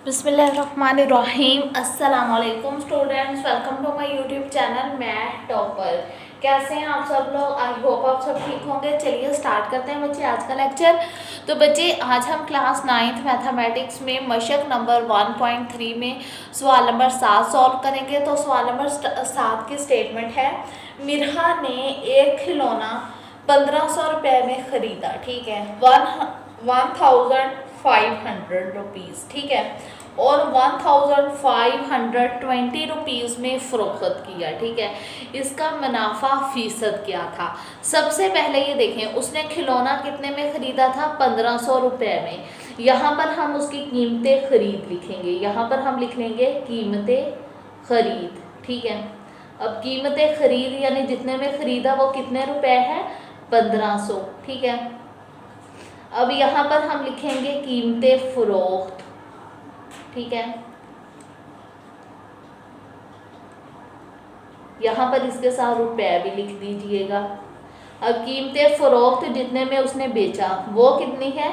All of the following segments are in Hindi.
बिस्मिल्लाहिर्रहमानिर्रहीम। अस्सलामुअलैकुम students, welcome to my YouTube channel math topper. कैसे हैं आप सब लोग? आई होप आप सब ठीक होंगे। चलिए स्टार्ट करते हैं बच्चे आज का लेक्चर। तो बच्चे आज हम क्लास 9th मैथमेटिक्स में मशक नंबर 1.3 में सवाल नंबर 7 सॉल्व करेंगे। तो सवाल नंबर 7 की स्टेटमेंट है, मिरहा ने एक खिलौना 1500 रुपये में ख़रीदा। ठीक है, 1500 रुपीज़। ठीक है, और 1520 रुपीज़ में फ़रोख्त किया। ठीक है, इसका मुनाफा फ़ीसद क्या था? सबसे पहले ये देखें, उसने खिलौना कितने में ख़रीदा था? 1500 रुपये में। यहाँ पर हम उसकी कीमतें ख़रीद लिखेंगे, यहाँ पर हम लिख लेंगे कीमतें ख़रीद। ठीक है, अब कीमतें ख़रीद यानी जितने में ख़रीदा वो कितने रुपए है? 1500। ठीक है, अब यहाँ पर हम लिखेंगे कीमतें फ़रोख्त। ठीक है, यहाँ पर इसके साथ रुपए भी लिख दीजिएगा। अब कीमतें फ़रोख्त जितने में उसने बेचा वो कितनी है?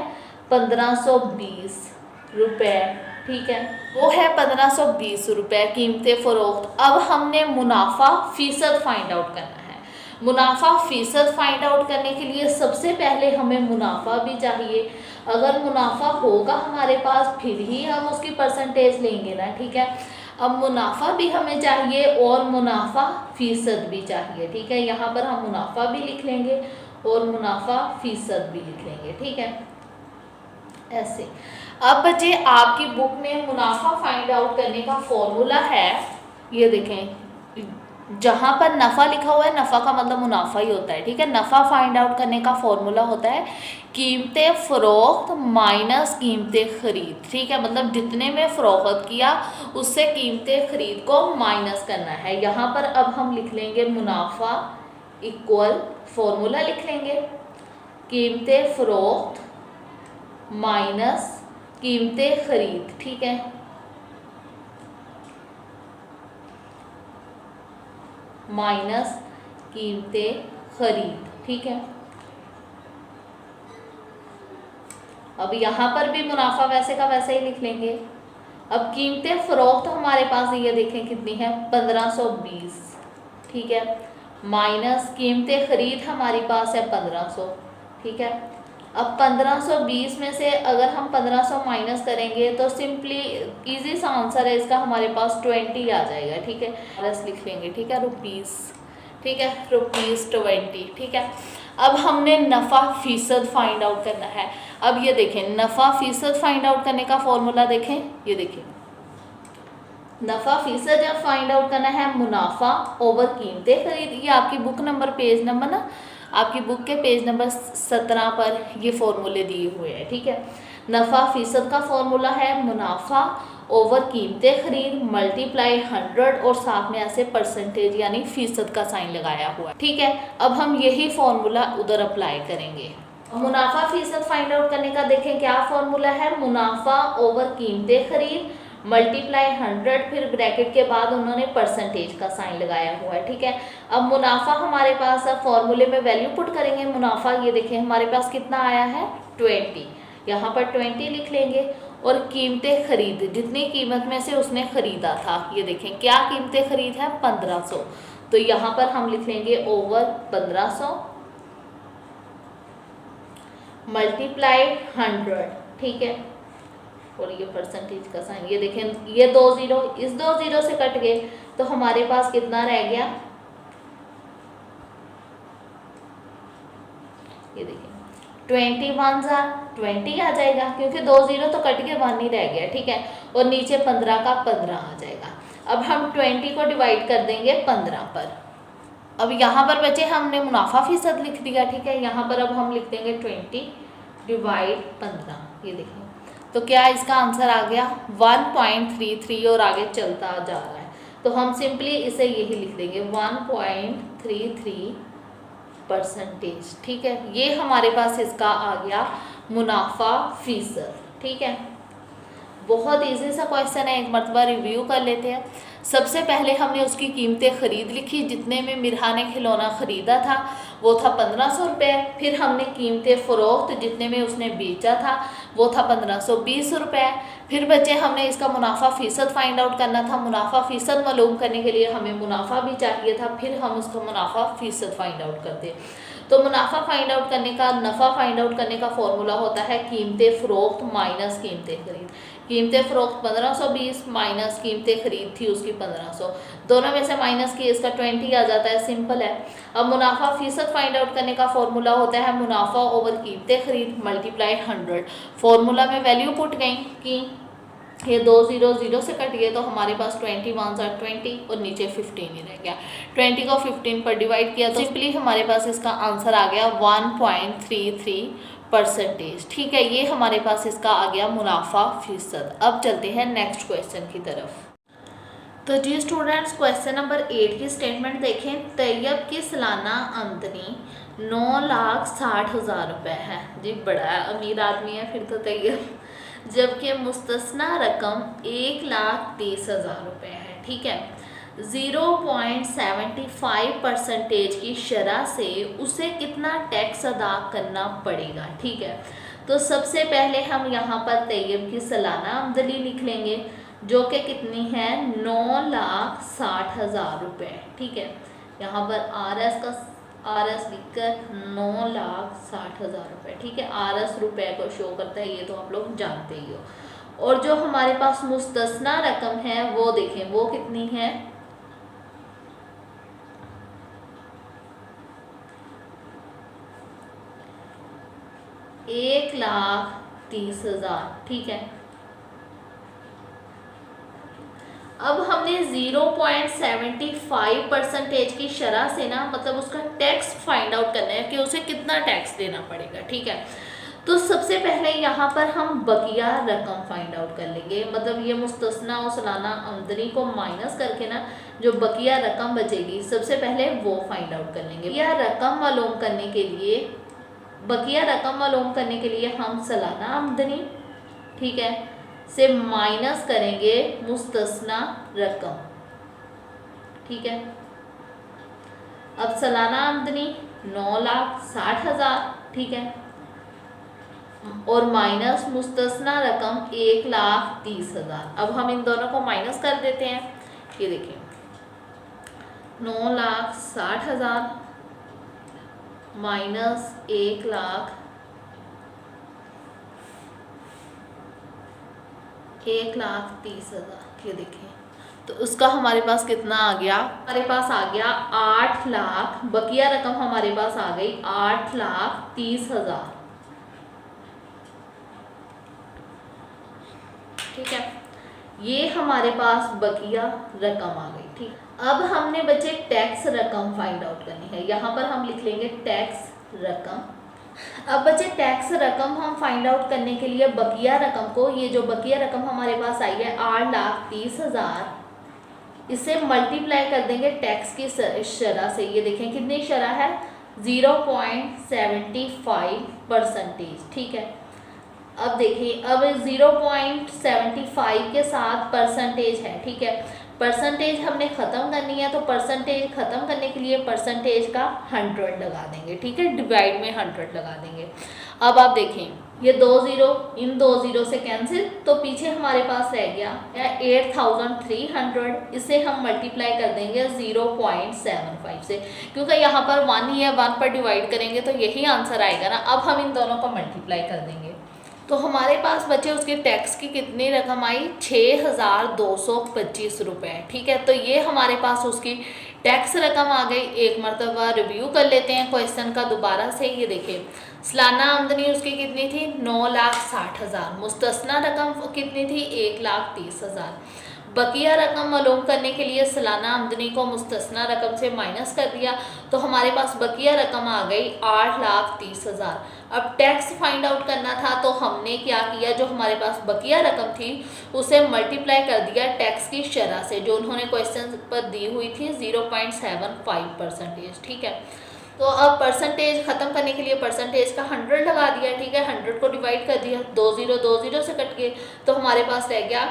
1520 रुपये। ठीक है, वो है 1520 रुपये कीमतें फ़रोख्त। अब हमने मुनाफा फ़ीसद फाइंड आउट करना है। मुनाफा फ़ीसद फाइंड आउट करने के लिए सबसे पहले हमें मुनाफा भी चाहिए। अगर मुनाफा होगा हमारे पास फिर ही हम उसकी परसेंटेज लेंगे ना। ठीक है, अब मुनाफा भी हमें चाहिए और मुनाफा फ़ीसद भी चाहिए। ठीक है, यहाँ पर हम मुनाफा भी लिख लेंगे और मुनाफा फ़ीसद भी लिख लेंगे। ठीक है, ऐसे। अब बच्चे आपकी बुक में मुनाफा फाइंड आउट करने का फॉर्मूला है, ये देखें, जहाँ पर नफ़ा लिखा हुआ है, नफ़ा का मतलब मुनाफा ही होता है। ठीक है, नफ़ा फाइंड आउट करने का फॉर्मूला होता है कीमतें फ़रोख्त माइनस कीमतें ख़रीद। ठीक है, मतलब जितने में फ़रोख्त किया उससे कीमतें ख़रीद को माइनस करना है। यहाँ पर अब हम लिख लेंगे मुनाफा इक्वल, फॉर्मूला लिख लेंगे कीमतें फ़रोख्त माइनस कीमतें ख़रीद। ठीक है, माइनस कीमतें ख़रीद। ठीक है, अब यहाँ पर भी मुनाफा वैसे का वैसे ही लिख लेंगे। अब कीमतें फ़रोख्त हमारे पास ये देखें कितनी है? 1520। ठीक है, माइनस कीमतें ख़रीद हमारी पास है 1500। ठीक है, अब 1520 में से अगर हम 1500 माइनस करेंगे तो सिंपली इजी सा आंसर है इसका, हमारे पास 20 आ जाएगा। ठीक है, प्लस लिख लेंगे। ठीक है, रुपीज़। ठीक है, ₹20। ठीक है, अब हमने नफ़ा फ़ीसद फाइंड आउट करना है। अब ये देखें, नफ़ा फ़ीसद फाइंड आउट करने का फॉर्मूला देखें, ये देखें, नफ़ा फ़ीसद जब फाइंड आउट करना है मुनाफा ओवर कीमतें ख़रीद। ये आपकी बुक नंबर पेज नंबर ना, आपकी बुक के पेज नंबर 17 पर ये फॉर्मूले दिए हुए हैं। ठीक है, नफ़ा फ़ीसद का फॉर्मूला है मुनाफा ओवर कीमतें ख़रीद मल्टीप्लाई 100 और साथ में ऐसे परसेंटेज यानी फ़ीसद का साइन लगाया हुआ है। ठीक है, अब हम यही फॉर्मूला उधर अप्लाई करेंगे। मुनाफा फ़ीसद फाइंड आउट करने का देखें क्या फॉर्मूला है? मुनाफा ओवर कीमतें ख़रीद मल्टीप्लाई 100, फिर ब्रैकेट के बाद उन्होंने परसेंटेज का साइन लगाया हुआ है। ठीक है, अब मुनाफा हमारे पास, अब फॉर्मूले में वैल्यू पुट करेंगे। मुनाफा ये देखें हमारे पास कितना आया है? 20। यहाँ पर 20 लिख लेंगे और कीमतें ख़रीद जितनी कीमत में से उसने ख़रीदा था, ये देखें क्या कीमतें ख़रीद है? 1500। तो यहाँ पर हम लिख लेंगे ओवर 1500 मल्टीप्लाइड 100। ठीक है, और ये परसेंटेज का साइन, ये देखें, ये 2 जीरो इस 2 जीरो से कट गए तो हमारे पास कितना रह गया? ये देखें 21 20 आ जाएगा, क्योंकि 2 जीरो तो कट के 1 ही रह गया। ठीक है, और नीचे 15 का 15 आ जाएगा। अब हम 20 को डिवाइड कर देंगे 15 पर। अब यहाँ पर बचे हमने मुनाफा फ़ीसद लिख दिया। ठीक है, यहाँ पर अब हम लिख देंगे 20 डिवाइड 15। ये देखिए, तो क्या इसका आंसर आ गया? 1.33 और आगे चलता जा रहा है, तो हम सिंपली इसे यही लिख देंगे 1.33%। ठीक है, ये हमारे पास इसका आ गया मुनाफा फ़ीसद। ठीक है, बहुत इजी सा क्वेश्चन है, एक मरतबा रिव्यू कर लेते हैं। सबसे पहले हमने उसकी कीमतें ख़रीद लिखी, जितने में मिरहा ने खिलौना ख़रीदा था वो था 1500 रुपये। फिर हमने कीमतें फ़रोख्त, जितने में उसने बेचा था वो था 1520 रुपये। फिर बच्चे हमने इसका मुनाफा फ़ीसद फाइंड आउट करना था। मुनाफा फ़ीसद मालूम करने के लिए हमें मुनाफा भी चाहिए था, फिर हम उसका मुनाफा फ़ीसद फाइंड आउट करते। तो मुनाफा फाइंड आउट करने का, नफ़ा फाइंड आउट करने का फॉर्मूला होता है कीमतें फ़रोख्त माइनस कीमतें खरीद। कीमतें फ़रोख्त 1520 माइनस कीमतें खरीद थी उसकी 1500, दोनों में से माइनस की इसका 20 आ जाता है, सिंपल है। अब मुनाफा फ़ीसद फाइंड आउट करने का फॉर्मूला होता है मुनाफा ओवर कीमतें खरीद मल्टीप्लाई 100। फॉर्मूला में वैल्यू पुट गई कि ये 2 0 0 से कट गए तो हमारे पास 20 1 are 20 और नीचे 15 ही रह गया। 20 को 15 पर डिवाइड किया तो सिंपली हमारे पास इसका आंसर आ गया 1.33%। ठीक है, ये हमारे पास इसका आ गया मुनाफा फ़ीसद। अब चलते हैं नेक्स्ट क्वेश्चन की तरफ। तो जी स्टूडेंट्स, क्वेश्चन नंबर 8 की स्टेटमेंट देखें। तैयब की सालाना आमदनी 9,60,000 रुपये है। जी बड़ा अमीर आदमी है फिर तो तैयब, जबकि मुस्तस्ना रकम 1,30,000 रुपये है। ठीक है, 0.75% की शरह से उसे कितना टैक्स अदा करना पड़ेगा। ठीक है, तो सबसे पहले हम यहाँ पर तैयब की सालाना आमदनी लिख लेंगे, जो कि कितनी है 9,60,000 रुपये। ठीक है, यहाँ पर आर एस लिखकर 9,60,000 रुपये। ठीक है, RS रुपये को शो करता है, ये तो आप लोग जानते ही हो। और जो हमारे पास मुस्तस्ना रकम है वो देखें, वो कितनी है 1,30,000। ठीक है, अब हमने 0.75% की शरह से ना, मतलब उसका टैक्स फाइंड आउट करना है कि उसे कितना टैक्स देना पड़ेगा। ठीक है, तो सबसे पहले यहाँ पर हम बकिया रकम फाइंड आउट कर लेंगे, मतलब ये मुस्तस्ना और सालाना आमदनी को माइनस करके ना जो बकिया रकम बचेगी सबसे पहले वो फाइंड आउट कर लेंगे। बकिया रकम मालूम करने के लिए हम सालाना आमदनी, ठीक है, से माइनस करेंगे मुस्तस्ना रकम। ठीक है, अब सालाना आमदनी 9,60,000। ठीक है, और माइनस मुस्तस्ना रकम 1,30,000। अब हम इन दोनों को माइनस कर देते हैं। ये देखिए 9,60,000 माइनस 1,30,000। ये देखिए, तो उसका हमारे पास कितना आ गया, हमारे पास आ गया 8 लाख। बकिया रकम हमारे पास आ गई 8,30,000। ठीक है, ये हमारे पास बकिया रकम आ गई। ठीक, अब हमने बच्चे टैक्स रकम फाइंड आउट करनी है। यहाँ पर हम लिख लेंगे टैक्स रकम। अब बच्चे टैक्स रकम हम फाइंड आउट करने के लिए बकिया रकम को, ये जो बकिया रकम हमारे पास आई है 8,30,000, इसे मल्टीप्लाई कर देंगे टैक्स की शरह से। ये देखें कितनी शरह है 0.75%। ठीक है, अब देखिए, अब 0.75 के साथ परसेंटेज है। ठीक है, परसेंटेज हमने ख़त्म करनी है, तो परसेंटेज ख़त्म करने के लिए परसेंटेज का 100 लगा देंगे। ठीक है, डिवाइड में 100 लगा देंगे। अब आप देखें ये 2 0 इन 2 0 से कैंसिल, तो पीछे हमारे पास रह गया 8,300। इसे हम मल्टीप्लाई कर देंगे 0.75 से, क्योंकि यहाँ पर 1 ही है, 1 पर डिवाइड करेंगे तो यही आंसर आएगा ना। अब हम इन दोनों को मल्टीप्लाई कर देंगे तो हमारे पास बचे उसके टैक्स की कितनी रकम आई 6,225 रुपये। ठीक है, तो ये हमारे पास उसकी टैक्स रकम आ गई। एक मरतबा रिव्यू कर लेते हैं क्वेश्चन का दोबारा से। ये देखिए, सालाना आमदनी उसकी कितनी थी 9,60,000, मुस्तस्ना रकम कितनी थी 1,30,000। बकिया रकम मालूम करने के लिए सालाना आमदनी को मुस्तस्ना रकम से माइनस कर दिया, तो हमारे पास बकिया रकम आ गई 8,30,000। अब टैक्स फाइंड आउट करना था, तो हमने क्या किया, जो हमारे पास बकिया रकम थी उसे मल्टीप्लाई कर दिया टैक्स की शरह से, जो उन्होंने क्वेश्चन पर दी हुई थी 0.75%। ठीक है, तो अब परसेंटेज ख़त्म करने के लिए परसेंटेज का 100 लगा दिया, ठीक है, 100 को डिवाइड कर दिया, 2 से कट गए, तो हमारे पास रह गया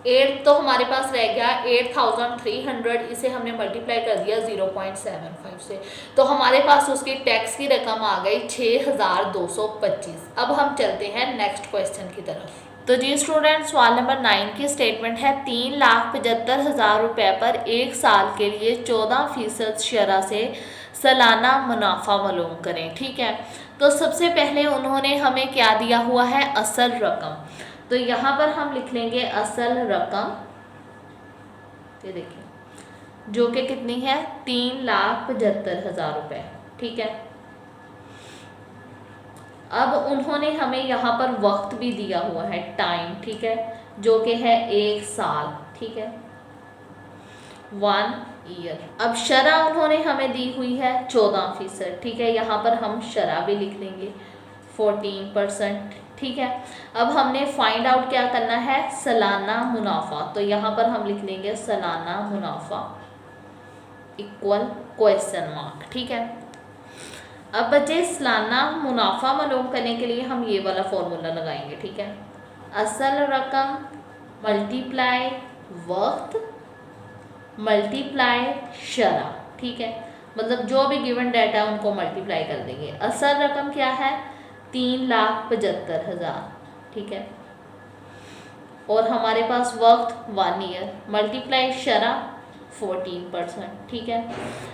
8 तो हमारे पास रह गया 8300, इसे हमने मल्टीप्लाई कर दिया 0.75 से, तो हमारे पास उसकी टैक्स की रकम आ गई 6225। अब हम चलते हैं नेक्स्ट क्वेश्चन की तरफ। तो जी स्टूडेंट, सवाल नंबर 9 की स्टेटमेंट है 3,75,000 रुपये पर एक साल के लिए 14% शरह से सालाना मुनाफा मालूम करें, ठीक है। तो सबसे पहले उन्होंने हमें क्या दिया हुआ है, असल रकम। तो यहाँ पर हम लिख लेंगे असल रकम, ये देखिए, जो कि कितनी है, 3,75,000 रुपये, ठीक है। अब उन्होंने हमें यहाँ पर वक्त भी दिया हुआ है, टाइम, ठीक है, जो कि है 1 साल, ठीक है, 1 ईयर। अब शरह उन्होंने हमें दी हुई है 14%, ठीक है, यहाँ पर हम शरह भी लिख लेंगे 14%, ठीक है। अब हमने फाइंड आउट क्या करना है, सालाना मुनाफा, तो यहाँ पर हम लिख लेंगे सालाना मुनाफा इक्वल क्वेश्चन मार्क, ठीक है। अब बच्चे सालाना मुनाफा मालूम करने के लिए हम ये वाला फॉर्मूला लगाएंगे, ठीक है, असल रकम मल्टीप्लाई वक्त मल्टीप्लाई शरह, ठीक है, मतलब जो भी गिवन डाटा है उनको मल्टीप्लाई कर देंगे। असल रकम क्या है, 3,75,000, ठीक है, और हमारे पास वक्त 1 ईयर, मल्टीप्लाई शरह 14%, ठीक है।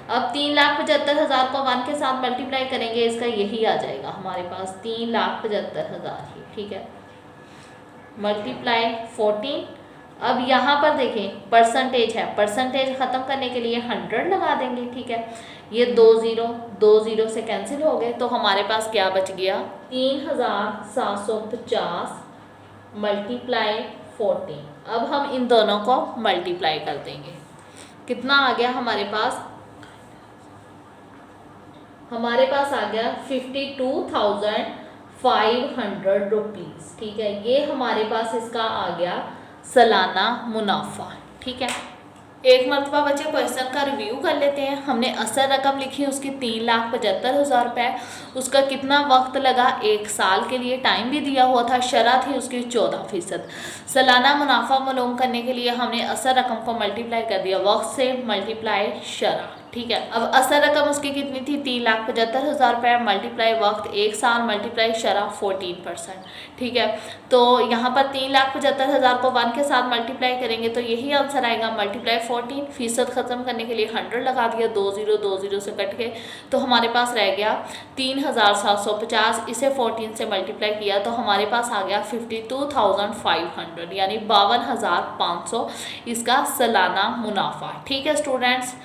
अब 3,75,000 को 1 के साथ मल्टीप्लाई करेंगे, इसका यही आ जाएगा हमारे पास 3,75,000 ही, ठीक है, मल्टीप्लाई 14। अब यहाँ पर देखें परसेंटेज है, परसेंटेज ख़त्म करने के लिए 100 लगा देंगे, ठीक है, ये 2 से कैंसिल हो गए, तो हमारे पास क्या बच गया, 3,750 मल्टीप्लाई 14। अब हम इन दोनों को मल्टीप्लाई कर देंगे, कितना आ गया हमारे पास आ गया 52,500 रुपीज़, ठीक है, ये हमारे पास इसका आ गया सालाना मुनाफा, ठीक है। एक मरतबा बच्चे क्वेश्चन का रिव्यू कर लेते हैं। हमने असल रकम लिखी उसकी 3,75,000 रुपये, उसका कितना वक्त लगा, 1 साल के लिए, टाइम भी दिया हुआ था, शरह थी उसकी 14%। सालाना मुनाफा मालूम करने के लिए हमने असल रकम को मल्टीप्लाई कर दिया वक्त से, मल्टीप्लाई शरह, ठीक है। अब असल रकम उसकी कितनी थी, 3,75,000 रुपये, मल्टीप्लाई वक्त 1 साल, मल्टीप्लाई शरह 14%, ठीक है। तो यहाँ पर 3,75,000 को 1 के साथ मल्टीप्लाई करेंगे तो यही आंसर आएगा, मल्टीप्लाई 14%, ख़त्म करने के लिए 100 लगा दिया, 2 से कट गए, तो हमारे पास रह गया 3,750, इसे 14 से मल्टीप्लाई किया तो हमारे पास आ गया 52,500, यानी 52,500 इसका सालाना मुनाफा, ठीक है स्टूडेंट्स।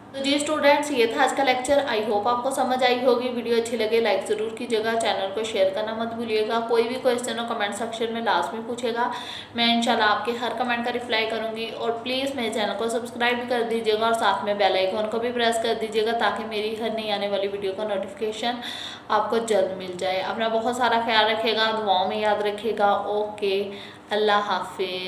तो जी स्टूडेंट्स, ये था आज का लेक्चर। आई होप आपको समझ आई होगी। वीडियो अच्छी लगे लाइक ज़रूर कीजिएगा, चैनल को शेयर करना मत भूलिएगा। कोई भी क्वेश्चन हो कमेंट सेक्शन में लाजमी पूछेगा, मैं इंशाल्लाह आपके हर कमेंट का रिप्लाई करूँगी। और प्लीज़ मेरे चैनल को सब्सक्राइब भी कर दीजिएगा और साथ में बेल आइकन को भी प्रेस कर दीजिएगा ताकि मेरी हर नई आने वाली वीडियो का नोटिफिकेशन आपको जल्द मिल जाए। अपना बहुत सारा ख्याल रखिएगा, दुआओं में याद रखिएगा। ओके, अल्लाह हाफिज़।